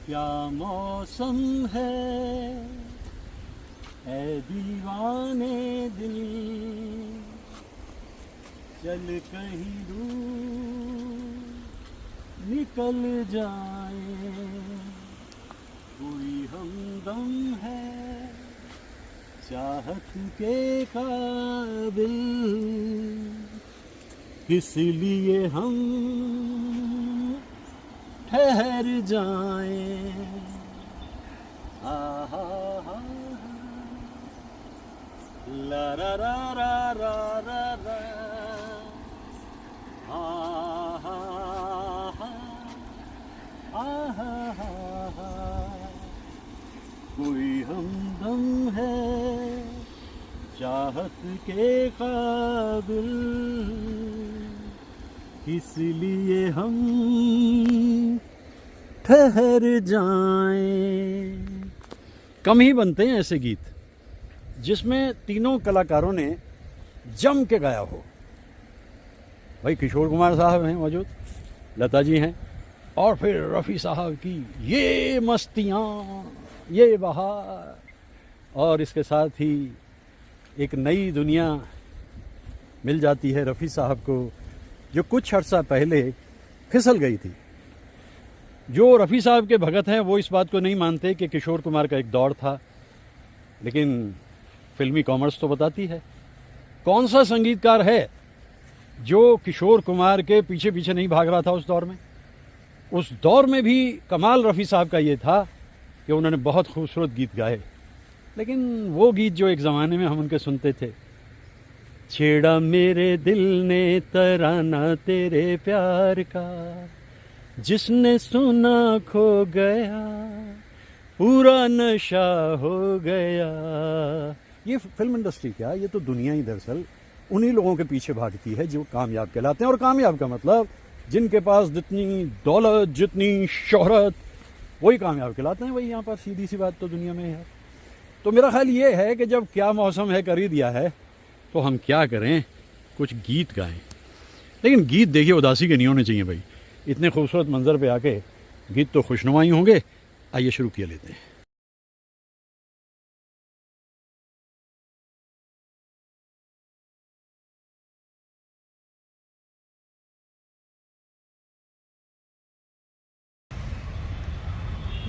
क्या मौसम है ऐ दीवाने दिल, चल कहीं दूर निकल जाए, कोई हमदम है चाहत के काबिल, किस लिए हम ठहर जाएं। आहा हा ला रा रा रा रा रा रा, आहा हा आहा हा, कोई हमदम है चाहत के काबिल, इसलिए हम ठहर जाएं। कम ही बनते हैं ऐसे गीत जिसमें तीनों कलाकारों ने जम के गाया हो। भाई किशोर कुमार साहब हैं मौजूद, लता जी हैं, और फिर रफ़ी साहब की ये मस्तियाँ ये बहार, और इसके साथ ही एक नई दुनिया मिल जाती है रफ़ी साहब को जो कुछ अर्सा पहले फिसल गई थी। जो रफ़ी साहब के भगत हैं वो इस बात को नहीं मानते कि किशोर कुमार का एक दौर था, लेकिन फिल्मी कॉमर्स तो बताती है। कौन सा संगीतकार है जो किशोर कुमार के पीछे पीछे नहीं भाग रहा था उस दौर में। उस दौर में भी कमाल रफ़ी साहब का ये था कि उन्होंने बहुत खूबसूरत गीत गाए, लेकिन वो गीत जो एक ज़माने में हम उनके सुनते थे, छेड़ा मेरे दिल ने तराना तेरे प्यार का, जिसने सुना खो गया पूरा नशा हो गया। ये फिल्म इंडस्ट्री क्या, ये तो दुनिया ही दरअसल उन्हीं लोगों के पीछे भागती है जो कामयाब कहलाते हैं। और कामयाब का मतलब जिनके पास जितनी दौलत जितनी शोहरत, वही कामयाब कहलाते हैं। वही यहाँ पर सीधी सी बात तो दुनिया में है। तो मेरा ख्याल ये है कि जब क्या मौसम है कर ही दिया है तो हम क्या करें, कुछ गीत गाएं। लेकिन गीत देखिए उदासी के नहीं होने चाहिए भाई। इतने खूबसूरत मंजर पे आके गीत तो खुशनुमा ही होंगे। आइए शुरू किए लेते हैं।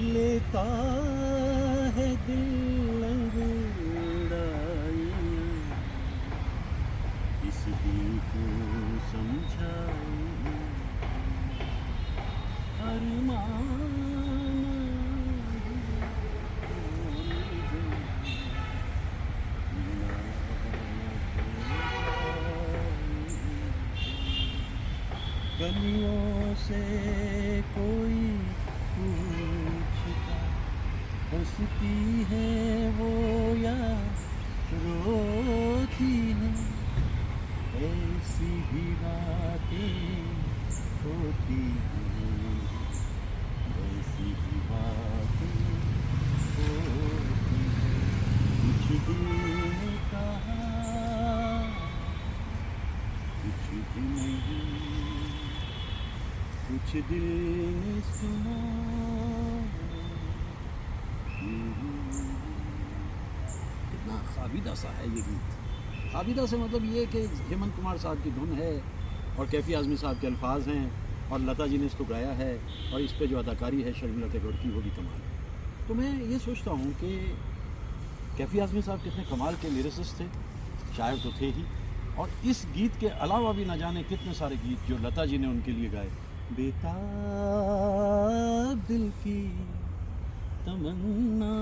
लेता है दिल अंगड़ाई, इस दिल को समझाई, गलियों से कोई पूछता हंसती है वो या रोती है, ऐसी भी बातें होती हैं, ऐसी भी बातें होती हैं। कुछ दिल ने कहा कुछ दिल नहीं, कुछ दिल ने सुना। कितना खाबिदा सा है ये गीत। खाबिदा से मतलब ये कि हेमंत कुमार साहब की धुन है और कैफी आज़मी साहब के अल्फाज हैं और लता जी ने इसको गाया है, और इस पे जो अदाकारी है शर्मिला टैगोर की वो भी कमाल है। तो मैं ये सोचता हूँ कि कैफी आज़मी साहब कितने कमाल के लिरिसिस्ट थे, शायर तो थे ही, और इस गीत के अलावा भी न जाने कितने सारे गीत जो लता जी ने उनके लिए गाए। बेताब दिल की तमन्ना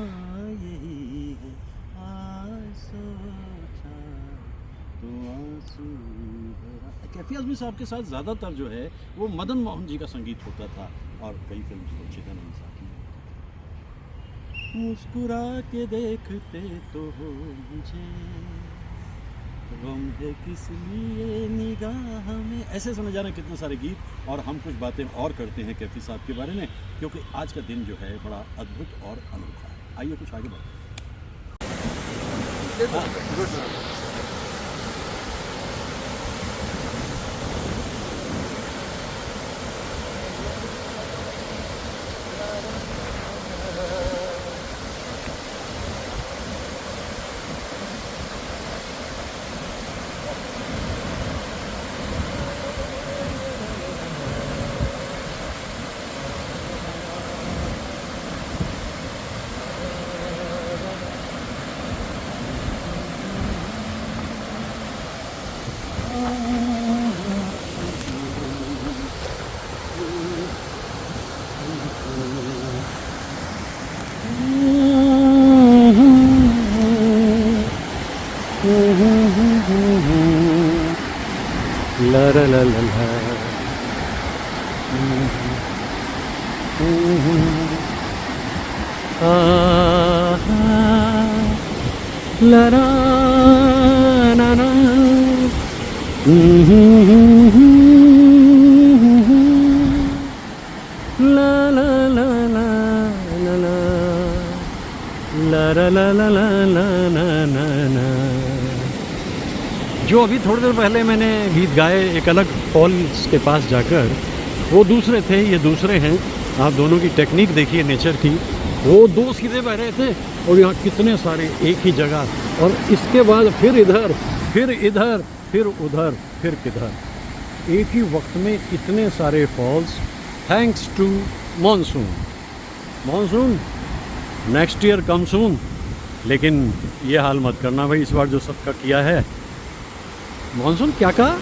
यही है, आज सोचा तो आंसू भरा। कैफी आज़मी साहब के साथ ज़्यादातर जो है वो मदन मोहन जी का संगीत होता था, और कई फिल्म तो चिदन साहब की। मुस्कुरा के देखते तो हो मुझे, गम है किस लिए निगाह में, ऐसे समझ जाना कितने सारे गीत। और हम कुछ बातें और करते हैं कैफी साहब के बारे में, क्योंकि आज का दिन जो है बड़ा अद्भुत और अनोखा है। आइए कुछ आगे बढ़ते हैं। ला ला ला ला। ला ला ना ना। ला ला ला ला ला ला ला ला ला ला ला ला ला ला। जो अभी थोड़ी देर पहले मैंने गीत गाए एक अलग फॉल्स के पास जाकर, वो दूसरे थे, ये दूसरे हैं। आप दोनों की टेक्निक देखिए नेचर की। वो दो सीधे बह रहे थे और यहाँ कितने सारे एक ही जगह, और इसके बाद फिर इधर, फिर इधर, फिर उधर, फिर किधर, एक ही वक्त में इतने सारे falls, thanks to monsoon. Monsoon next year come soon. लेकिन ये हाल मत करना भाई, इस बार जो सबका किया है। मानसून क्या कहा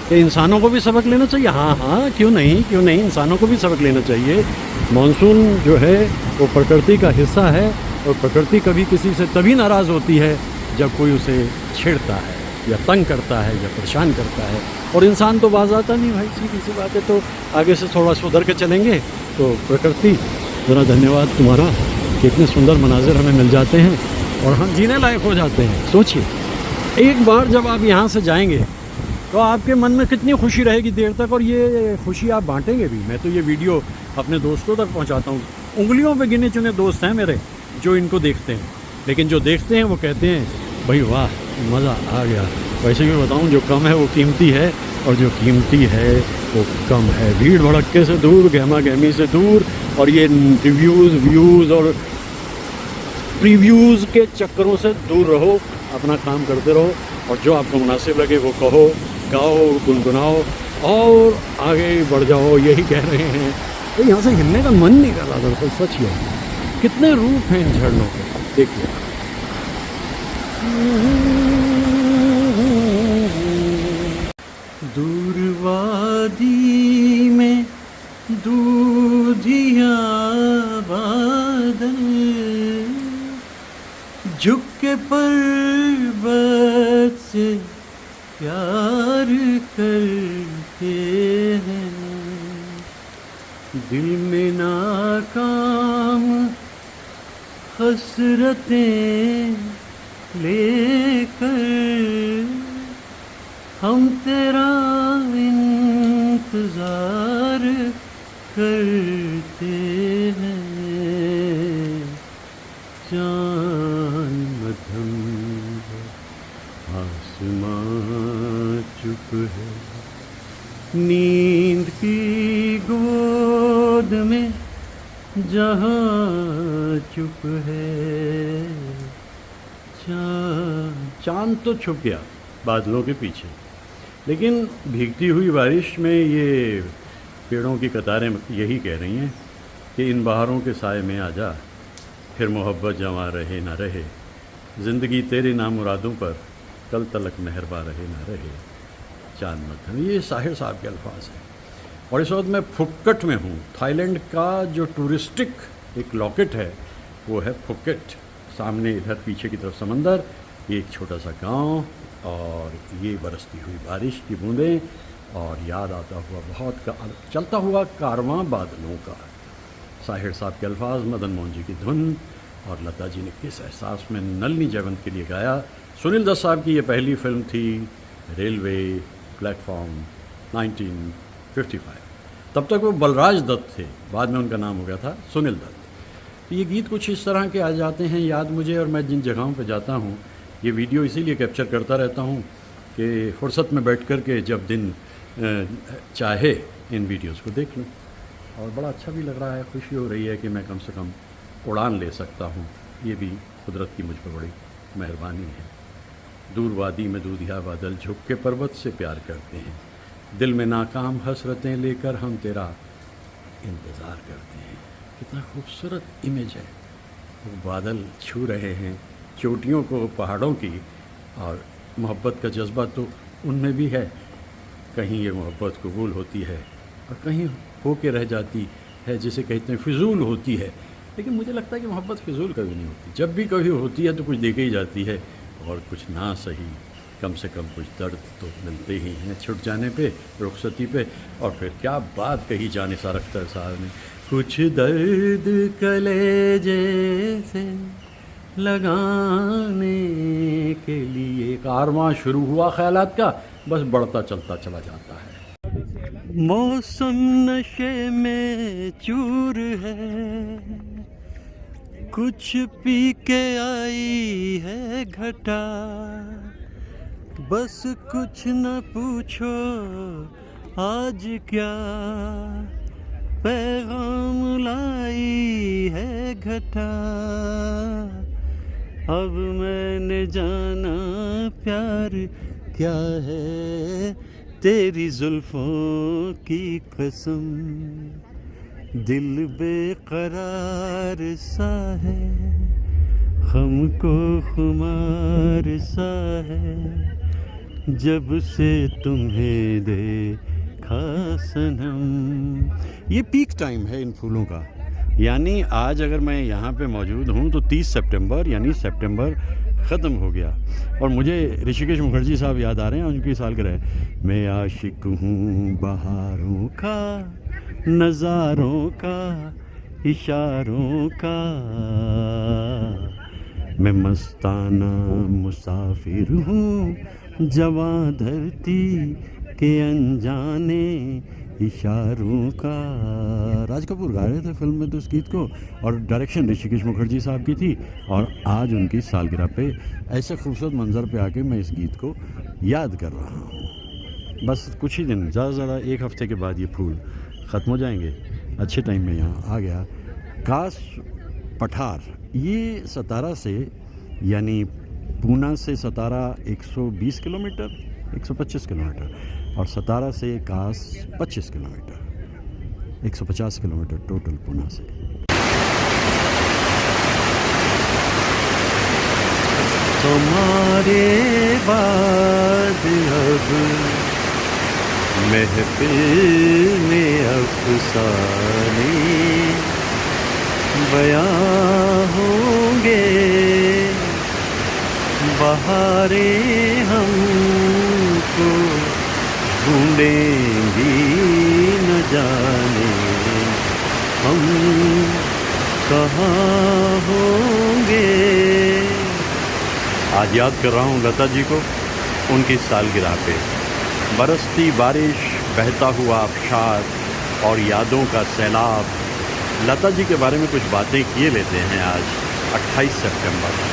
कि इंसानों को भी सबक लेना चाहिए। हाँ हाँ, क्यों नहीं, क्यों नहीं, इंसानों को भी सबक लेना चाहिए। मानसून जो है वो प्रकृति का हिस्सा है, और प्रकृति कभी किसी से तभी नाराज़ होती है जब कोई उसे छेड़ता है या तंग करता है या परेशान करता है। और इंसान तो बाज आता नहीं भाई, सीधी सी बात है। तो आगे से थोड़ा सुधर के चलेंगे तो प्रकृति, ज़रा धन्यवाद तुम्हारा कि इतने सुंदर मनाजिर हमें मिल जाते हैं और हम जीने लायक हो जाते हैं। सोचिए, एक बार जब आप यहाँ से जाएंगे तो आपके मन में कितनी खुशी रहेगी देर तक, और ये खुशी आप बांटेंगे भी। मैं तो ये वीडियो अपने दोस्तों तक पहुँचाता हूँ। उंगलियों पे गिने चुने दोस्त हैं मेरे जो इनको देखते हैं, लेकिन जो देखते हैं वो कहते हैं भाई वाह, मज़ा आ गया। वैसे भी बताऊँ, जो कम है वो कीमती है, और जो कीमती है वो कम है। भीड़ भड़क्के से दूर, गहमा गहमी से दूर, और ये रिव्यूज़, व्यूज़ और प्रीव्यूज़ के चक्करों से दूर रहो। अपना काम करते रहो, और जो आपको मुनासिब लगे वो कहो, गाओ, गुनगुनाओ और आगे बढ़ जाओ। यही कह रहे हैं। तो यहाँ से हिलने का मन नहीं कर रहा दरअसल, सच ही है। कितने रूप हैं इन झरनों के, देखिए। दूर वादी में दूधिया बादल, झुक के पर्वत से प्यार करते हैं। दिल में नाकाम हसरतें लेकर हम तेरा इंतजार करते हैं। चाँद मध्यम है, आसमां चुप है, नींद की गोद में जहाँ चुप है। चाँद तो छुप गया बादलों के पीछे, लेकिन भीगती हुई बारिश में ये पेड़ों की कतारें यही कह रही हैं कि इन बहारों के साए में आ जा, फिर मोहब्बत जमा रहे ना रहे, ज़िंदगी तेरे नामुरादों पर कल तलक मेहरबा रहे ना रहे। चाँद मध्यम, ये साहिर साहब के अल्फाज हैं। और इस वक्त मैं फुक्कट में हूँ। थाईलैंड का जो टूरिस्टिक एक लॉकेट है वो है फुक्केट। सामने इधर पीछे की तरफ समंदर, ये एक छोटा सा गांव, और ये बरसती हुई बारिश की बूंदें, और याद आता हुआ बहुत चलता हुआ कारवां बादलों का। साहिर साहब के अल्फाज, मदन मोहन जी की धुन, और लता जी ने किस एहसास में नलिनी जयवंत के लिए गाया। सुनील दत्त साहब की ये पहली फिल्म थी, रेलवे प्लेटफॉर्म, 1955। तब तक वो बलराज दत्त थे, बाद में उनका नाम हो गया था सुनील दत्त। तो ये गीत कुछ इस तरह के आ जाते हैं याद मुझे, और मैं जिन जगहों पर जाता हूँ ये वीडियो इसीलिए कैप्चर करता रहता हूँ कि फुर्सत में बैठ कर के जब दिन चाहे इन वीडियोज़ को देख लूँ। और बड़ा अच्छा भी लग रहा है, खुशी हो रही है कि मैं कम से कम उड़ान ले सकता हूँ। ये भी कुदरत की मुझ पर बड़ी मेहरबानी है। दूर वादी में दूधिया बादल, झुक के पर्वत से प्यार करते हैं, दिल में नाकाम हसरतें लेकर हम तेरा इंतज़ार करते हैं। कितना खूबसूरत इमेज है। वो बादल छू रहे हैं चोटियों को, पहाड़ों की, और मोहब्बत का जज्बा तो उनमें भी है। कहीं ये मोहब्बत कबूल होती है और कहीं हो के रह जाती है, जिसे कहते हैं फिजूल होती है। लेकिन मुझे लगता है कि मोहब्बत फिजूल कभी नहीं होती। जब भी कभी होती है तो कुछ दे के ही जाती है, और कुछ ना सही कम से कम कुछ दर्द तो मिलते ही हैं छुट जाने पे, रुखसती पे। और फिर क्या बात कही जानिसार अख्तर साहब ने, कुछ दर्द कलेजे से लगाने के लिए। एक आरमां शुरू हुआ ख्यालात का, बस बढ़ता चलता चला जाता है। मौसम नशे में चूर है, कुछ पी के आई है घटा, बस कुछ न पूछो आज क्या पैगाम लाई है घटा। अब मैंने जाना प्यार क्या है, तेरी जुल्फों की कसम, दिल बेकरार सा है, हमको खुमार सा है, जब से तुम्हें देखा सनम। ये पीक टाइम है इन फूलों का, यानी आज अगर मैं यहाँ पे मौजूद हूँ तो 30 सितंबर, यानी सितंबर ख़त्म हो गया। और मुझे ऋषिकेश मुखर्जी साहब याद आ रहे हैं, उनकी सालगिरह। मैं आशिक हूँ बहारों का, नज़ारों का, इशारों का, मैं मस्ताना मुसाफिर हूँ जवां धरती के अनजाने इशारों का। राज कपूर गा रहे थे फिल्म में तो इस गीत को, और डायरेक्शन ऋषिकेश मुखर्जी साहब की थी। और आज उनकी सालगिरह पे ऐसे खूबसूरत मंजर पे आके मैं इस गीत को याद कर रहा हूँ। बस कुछ ही दिन, ज़्यादा से ज़्यादा एक हफ़्ते के बाद ये फूल ख़त्म हो जाएंगे। अच्छे टाइम में यहाँ आ गया कास पठार। ये सतारा से, यानी पूना से सतारा 120 किलोमीटर, 125 किलोमीटर, और सतारा से कास 25 किलोमीटर, 150 किलोमीटर टोटल पूना से। तुम्हारे बाद अब महफिल में अफसाने बयां होंगे, बहारें हमको ढूंढेंगी, न जाने हम कहाँ होंगे। आज याद कर रहा हूँ लता जी को, उनकी सालगिरह पे। बरसती बारिश, बहता हुआ आबशार और यादों का सैलाब। लता जी के बारे में कुछ बातें किए लेते हैं आज 28 सितंबर।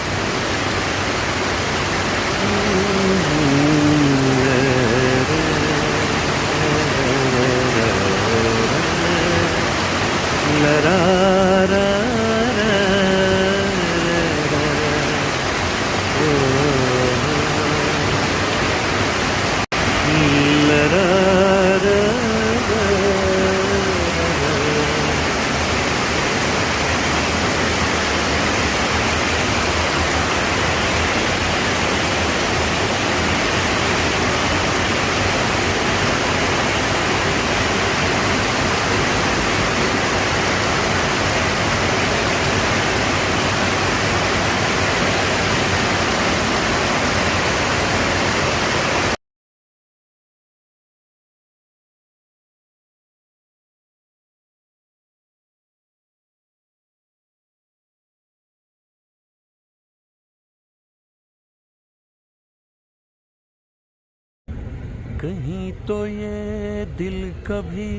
कहीं तो ये दिल कभी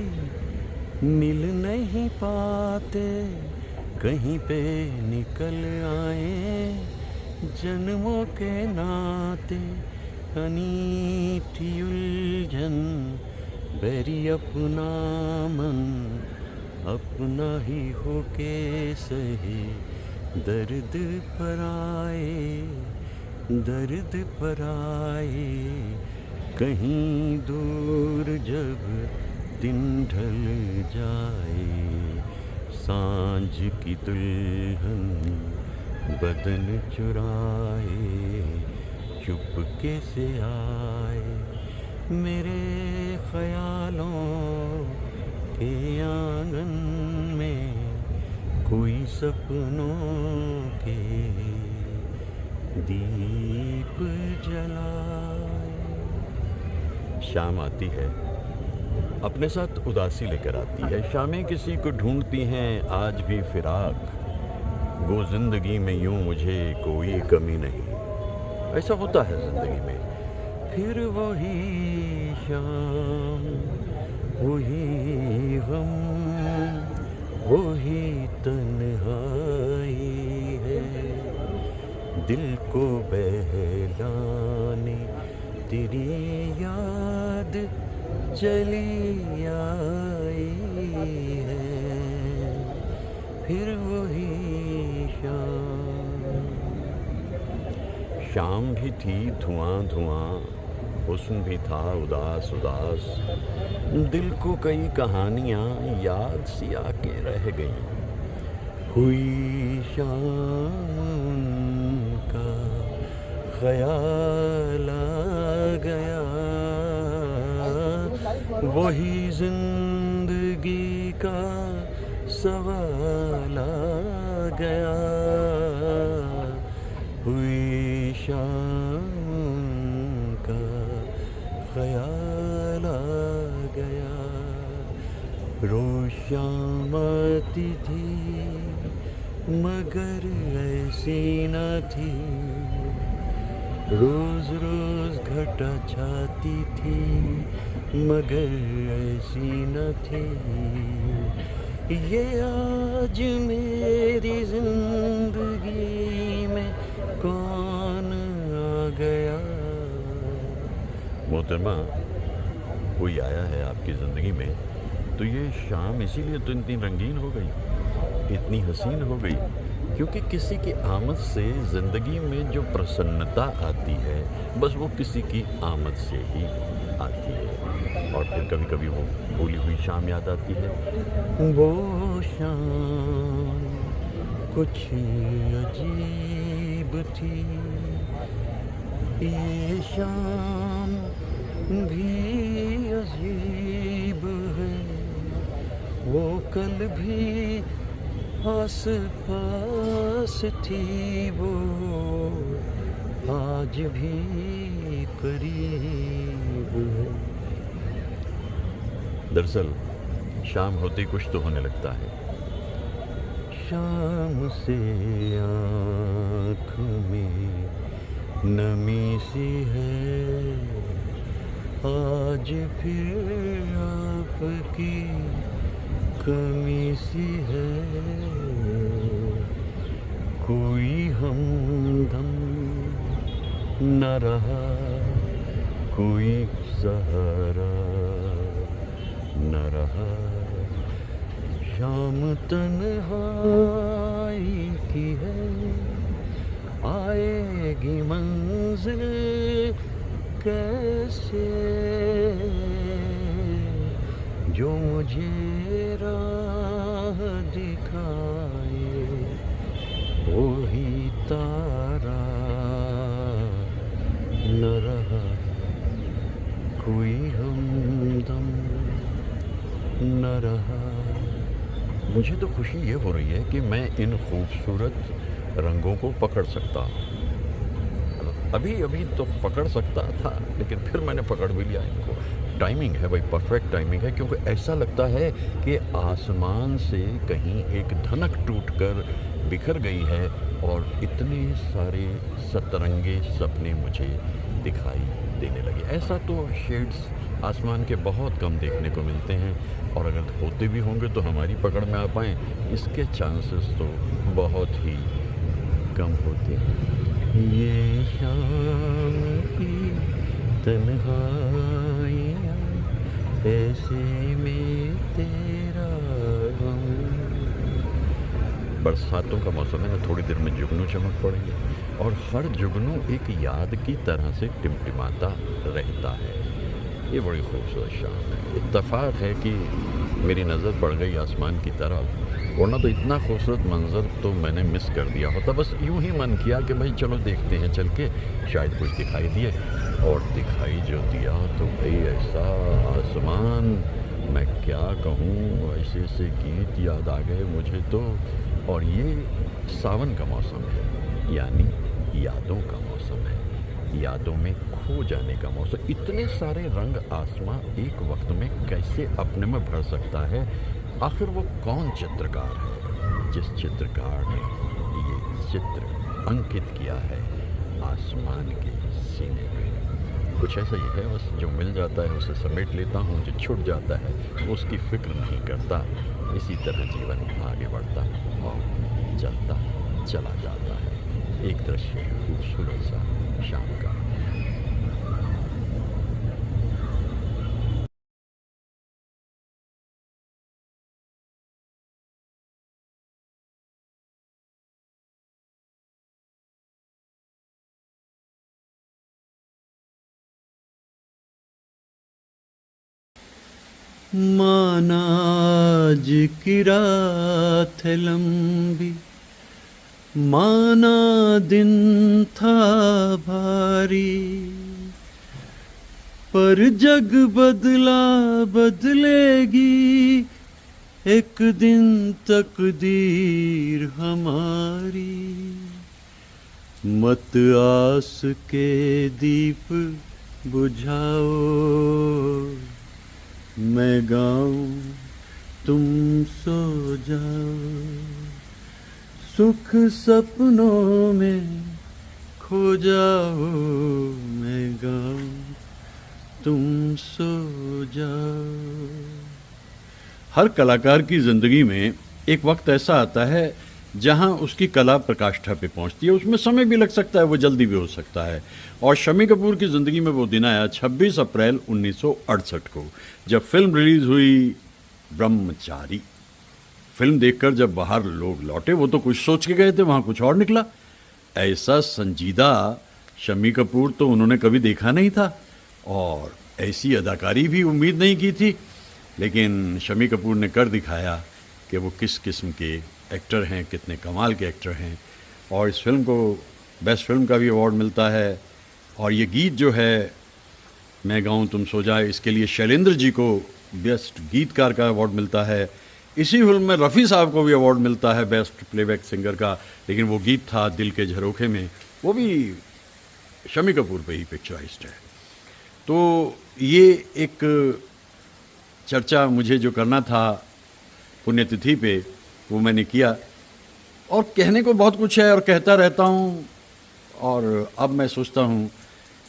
मिल नहीं पाते, कहीं पे निकल आए जन्मों के नाते। अनीठी उलझन बेरी अपना मन, अपना ही होके सहे दर्द पर आए, दर्द पर आए। कहीं दूर जब दिन ढल जाए, सांझ की दुल्हन बदन चुराए, चुपके से आए मेरे ख्यालों के आंगन में, कोई सपनों के दीप जला। शाम आती है, अपने साथ उदासी लेकर आती है। शामें किसी को ढूंढती हैं आज भी फिराक, गो ज़िंदगी में यूं मुझे कोई कमी नहीं। ऐसा होता है ज़िंदगी में। फिर वही शाम, वही गम, वही तन्हाई है, दिल को बहलाने तेरी याद चली आई है। फिर वही शाम भी थी धुआं धुआं, हुस्न भी था उदास उदास, दिल को कई कहानियाँ याद सी आके रह गईं। हुई शाम का ख्याल आ गया, वही जिंदगी का सवाल आ गया। हुई शाम का ख्याल आ गया, रोज शाम आती थी मगर ऐसी न थी, रोज रोज घटा छाती थी मगर ऐसी न थी। ये आज मेरी जिंदगी में कौन आ गया। मोहतरमा, कोई आया है आपकी ज़िंदगी में तो ये शाम इसीलिए तो इतनी रंगीन हो गई, इतनी हसीन हो गई, क्योंकि किसी की आमद से ज़िंदगी में जो प्रसन्नता आती है बस वो किसी की आमद से ही आती है। और फिर कभी कभी वो भूली हुई शाम याद आती है। वो शाम कुछ अजीब थी, ये शाम भी अजीब है, वो कल भी आस पास थी, वो आज भी करीब है। दरअसल शाम होते ही कुछ तो होने लगता है। शाम से आँख में नमी सी है, आज फिर आपकी कमी सी है, कोई हमदम न रहा, कोई सहारा न रहा। शाम तन्हाई की है, आएगी मंजिल कैसे, जो मुझे राह दिखाए वही तारा न रहा, कोई हमदम न रहा। मुझे तो खुशी ये हो रही है कि मैं इन खूबसूरत रंगों को पकड़ सकता हूँ। अभी अभी तो पकड़ सकता था, लेकिन फिर मैंने पकड़ भी लिया इनको। टाइमिंग है भाई, परफेक्ट टाइमिंग है, क्योंकि ऐसा लगता है कि आसमान से कहीं एक धनक टूटकर बिखर गई है और इतने सारे सतरंगे सपने मुझे दिखाई देने लगे। ऐसा तो शेड्स आसमान के बहुत कम देखने को मिलते हैं, और अगर होते भी होंगे तो हमारी पकड़ में आ पाएँ इसके चांसेस तो बहुत ही कम होते हैं। ये शाम की तन्हाइयाँ ऐसे में तेरा गम। बरसातों का मौसम है ना, थोड़ी देर में जुगनू चमक पड़ेंगे और हर जुगनू एक याद की तरह से टिमटिमाता रहता है। ये बड़ी खूबसूरत शाम है। इत्तेफाक है कि मेरी नज़र पड़ गई आसमान की तरफ, वरना तो इतना खूबसूरत मंज़र तो मैंने मिस कर दिया होता। बस यूं ही मन किया कि भाई चलो देखते हैं चल के, शायद कुछ दिखाई दिए, और दिखाई जो दिया तो भाई ऐसा आसमान, मैं क्या कहूँ, ऐसे ऐसे गीत याद आ गए मुझे तो। और ये सावन का मौसम है, यानी यादों का मौसम है। यादों में खो जाने का मौसम। इतने सारे रंग आसमां एक वक्त में कैसे अपने में भर सकता है? आखिर वो कौन चित्रकार है जिस चित्रकार ने ये चित्र अंकित किया है आसमान के सीने में? कुछ ऐसा ही है, बस जो मिल जाता है उसे समेट लेता हूँ, जो छूट जाता है वो उसकी फिक्र नहीं करता। इसी तरह जीवन आगे बढ़ता और चलता चला जाता है। एक दृश्य खूबसूरत सा शाम का। मानाज की रात है लंबी, माना दिन था भारी, पर जग बदला बदलेगी एक दिन तकदीर हमारी। मत आस के दीप बुझाओ, मैं गाऊं तुम सो जाओ, सुख सपनों में खो जाओ, मैं गाऊं तुम सो जाओ। हर कलाकार की ज़िंदगी में एक वक्त ऐसा आता है जहां उसकी कला प्रकाष्ठा पे पहुंचती है। उसमें समय भी लग सकता है, वो जल्दी भी हो सकता है। और शम्मी कपूर की ज़िंदगी में वो दिन आया 26 अप्रैल 1968 को, जब फिल्म रिलीज़ हुई ब्रह्मचारी। फिल्म देखकर जब बाहर लोग लौटे, वो तो कुछ सोच के गए थे, वहाँ कुछ और निकला। ऐसा संजीदा शम्मी कपूर तो उन्होंने कभी देखा नहीं था और ऐसी अदाकारी भी उम्मीद नहीं की थी। लेकिन शम्मी कपूर ने कर दिखाया कि वो किस किस्म के एक्टर हैं, कितने कमाल के एक्टर हैं। और इस फिल्म को बेस्ट फिल्म का भी अवार्ड मिलता है। और ये गीत जो है मैं गाऊं तुम सो जाए, इसके लिए शैलेंद्र जी को बेस्ट गीतकार का अवार्ड मिलता है। इसी फिल्म में रफ़ी साहब को भी अवार्ड मिलता है बेस्ट प्लेबैक सिंगर का। लेकिन वो गीत था दिल के झरोखे में, वो भी शम्मी कपूर पे ही पिक्चराइज्ड है। तो ये एक चर्चा मुझे जो करना था पुण्यतिथि पे, वो मैंने किया। और कहने को बहुत कुछ है और कहता रहता हूँ। और अब मैं सोचता हूँ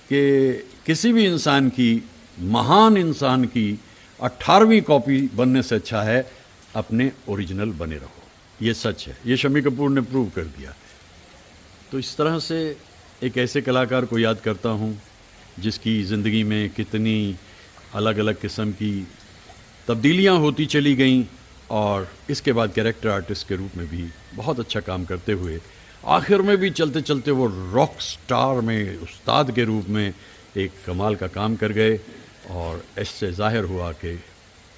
कि किसी भी इंसान की, महान इंसान की 18वीं कॉपी बनने से अच्छा है अपने ओरिजिनल बने रहो। ये सच है, ये शम्मी कपूर ने प्रूव कर दिया। तो इस तरह से एक ऐसे कलाकार को याद करता हूँ जिसकी ज़िंदगी में कितनी अलग अलग किस्म की तब्दीलियाँ होती चली गईं और इसके बाद कैरेक्टर आर्टिस्ट के रूप में भी बहुत अच्छा काम करते हुए आखिर में भी चलते चलते वो रॉक स्टार में उस्ताद के रूप में एक कमाल का काम कर गए। और इससे जाहिर हुआ कि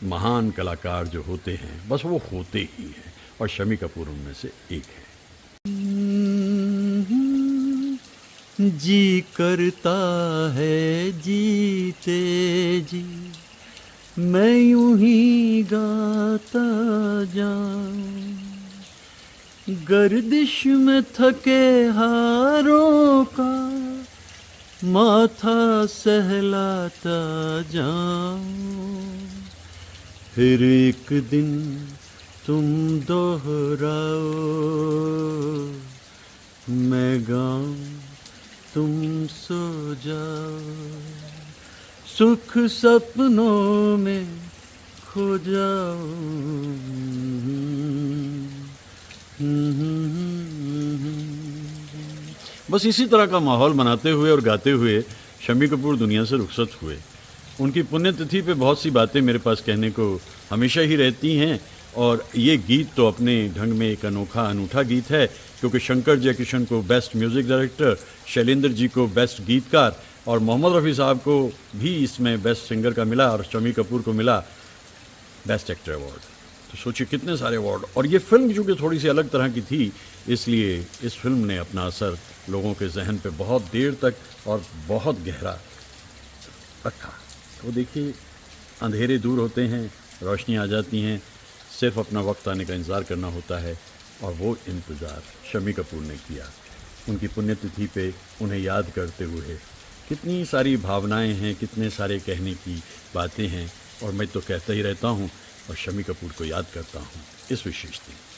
महान कलाकार जो होते हैं बस वो होते ही हैं, और शम्मी कपूर उनमें से एक है। जी करता है जीते जी मैं यूं ही गाता जाऊं, गर्दिश में थके हारों का माथा सहलाता जाऊं, फिर एक दिन तुम दोहराओ, मैं गाऊं तुम सो जाओ, सुख सपनों में खो जाओ। बस इसी तरह का माहौल बनाते हुए और गाते हुए शम्मी कपूर दुनिया से रुखसत हुए। उनकी पुण्यतिथि पे बहुत सी बातें मेरे पास कहने को हमेशा ही रहती हैं। और ये गीत तो अपने ढंग में एक अनोखा अनूठा गीत है, क्योंकि शंकर जयकिशन को best music director, Shailendra ji को बेस्ट गीतकार और मोहम्मद रफ़ी साहब को भी इसमें बेस्ट सिंगर का मिला और शम्मी कपूर को मिला बेस्ट एक्टर अवार्ड। तो सोचिए कितने सारे अवार्ड। और ये फिल्म चूँकि थोड़ी सी अलग तरह की थी, इसलिए इस फिल्म ने अपना असर लोगों के जहन पे बहुत देर तक और बहुत गहरा रखा। तो देखिए, अंधेरे दूर होते हैं, रोशनी आ जाती हैं, सिर्फ अपना वक्त आने का इंतज़ार करना होता है। और वो इंतज़ार शम्मी कपूर ने किया। उनकी पुण्यतिथि पे उन्हें याद करते हुए कितनी सारी भावनाएं हैं, कितने सारे कहने की बातें हैं, और मैं तो कहता ही रहता हूँ और शम्मी कपूर को याद करता हूँ इस विशेष दिन।